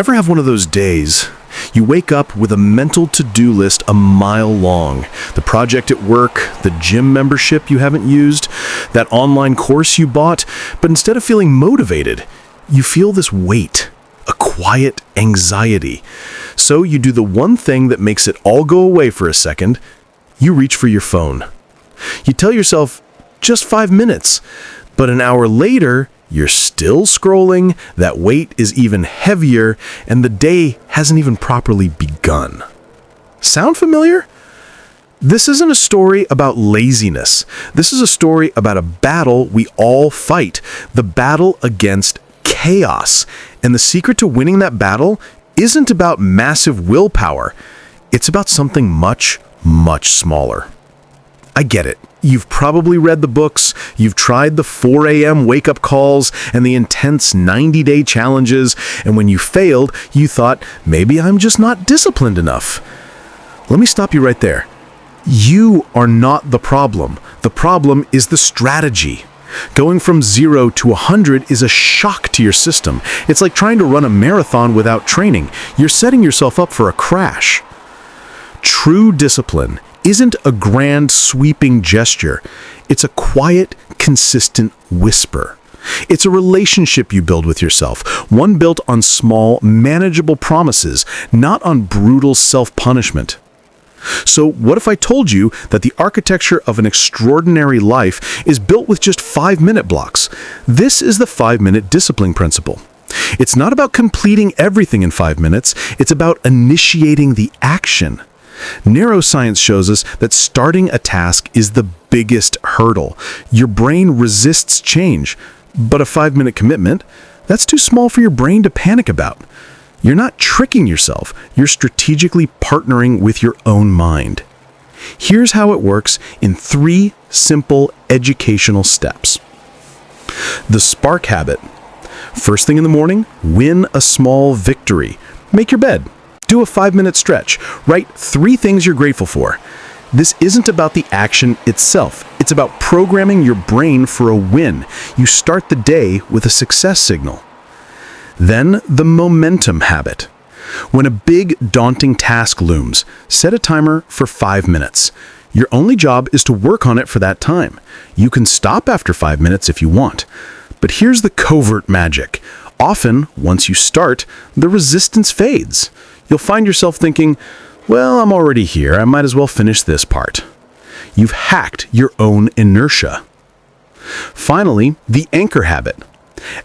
Ever have one of those days? You wake up with a mental to-do list a mile long. The project at work, the gym membership you haven't used, that online course you bought, but instead of feeling motivated, you feel this weight, a quiet anxiety. So you do the one thing that makes it all go away for a second. You reach for your phone. You tell yourself, just 5 minutes, but an hour later, you're still scrolling, that weight is even heavier, and the day hasn't even properly begun. Sound familiar? This isn't a story about laziness. This is a story about a battle we all fight, the battle against chaos. And the secret to winning that battle isn't about massive willpower. It's about something much, much smaller. I get it. You've probably read the books, you've tried the 4 a.m. wake-up calls and the intense 90-day challenges, and when you failed, you thought, maybe I'm just not disciplined enough. Let me stop you right there. You are not the problem. The problem is the strategy. Going from 0 to 100 is a shock to your system. It's like trying to run a marathon without training. You're setting yourself up for a crash. True discipline isn't a grand, sweeping gesture. It's a quiet, consistent whisper. It's a relationship you build with yourself, one built on small, manageable promises, not on brutal self-punishment. So what if I told you that the architecture of an extraordinary life is built with just 5-minute blocks? This is the 5-minute discipline principle. It's not about completing everything in 5 minutes. It's about initiating the action. Neuroscience shows us that starting a task is the biggest hurdle. Your brain resists change, but a 5-minute commitment, that's too small for your brain to panic about. You're not tricking yourself, you're strategically partnering with your own mind. Here's how it works in 3 simple educational steps. The spark habit. First thing in the morning, win a small victory. Make your bed. Do a 5-minute stretch. Write 3 things you're grateful for. This isn't about the action itself. It's about programming your brain for a win. You start the day with a success signal. Then the momentum habit. When a big, daunting task looms, set a timer for 5 minutes. Your only job is to work on it for that time. You can stop after 5 minutes if you want. But here's the covert magic. Often, once you start, the resistance fades. You'll find yourself thinking, well, I'm already here, I might as well finish this part. You've hacked your own inertia. Finally, the anchor habit.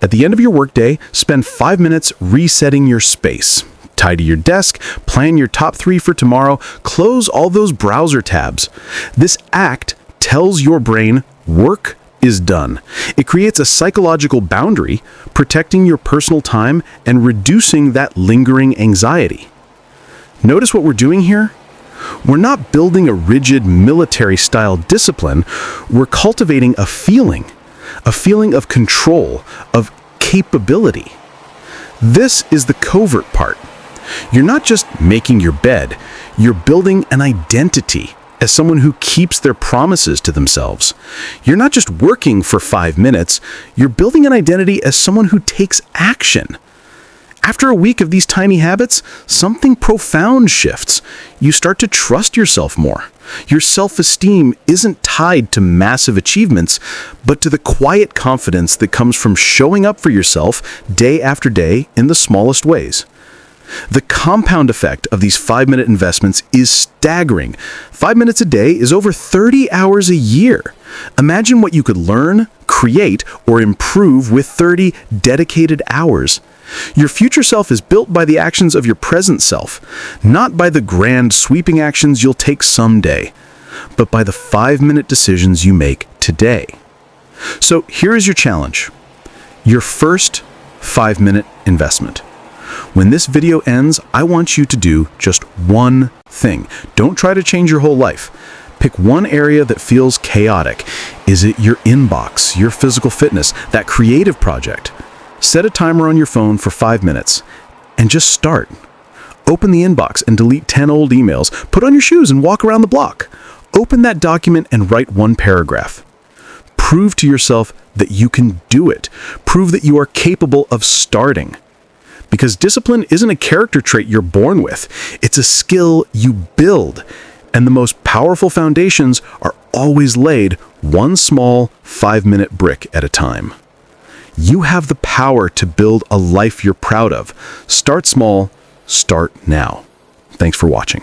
At the end of your workday, spend 5 minutes resetting your space. Tidy your desk, plan your top 3 for tomorrow, close all those browser tabs. This act tells your brain work is done. It creates a psychological boundary, protecting your personal time and reducing that lingering anxiety. Notice what we're doing here? We're not building a rigid military-style discipline. We're cultivating a feeling of control, of capability. This is the covert part. You're not just making your bed, you're building an identity as someone who keeps their promises to themselves. You're not just working for 5 minutes, you're building an identity as someone who takes action. After a week of these tiny habits, something profound shifts. You start to trust yourself more. Your self-esteem isn't tied to massive achievements, but to the quiet confidence that comes from showing up for yourself day after day in the smallest ways. The compound effect of these 5-minute investments is staggering. 5 minutes a day is over 30 hours a year. Imagine what you could learn, create, or improve with 30 dedicated hours. Your future self is built by the actions of your present self, not by the grand sweeping actions you'll take someday, but by the 5-minute decisions you make today. So here is your challenge. Your first 5-minute investment. When this video ends, I want you to do just one thing. Don't try to change your whole life. Pick one area that feels chaotic. Is it your inbox, your physical fitness, that creative project? Set a timer on your phone for 5 minutes and just start. Open the inbox and delete 10 old emails. Put on your shoes and walk around the block. Open that document and write 1 paragraph. Prove to yourself that you can do it. Prove that you are capable of starting. Because discipline isn't a character trait you're born with. It's a skill you build. And the most powerful foundations are always laid one small 5-minute brick at a time. You have the power to build a life you're proud of. Start small, start now. Thanks for watching.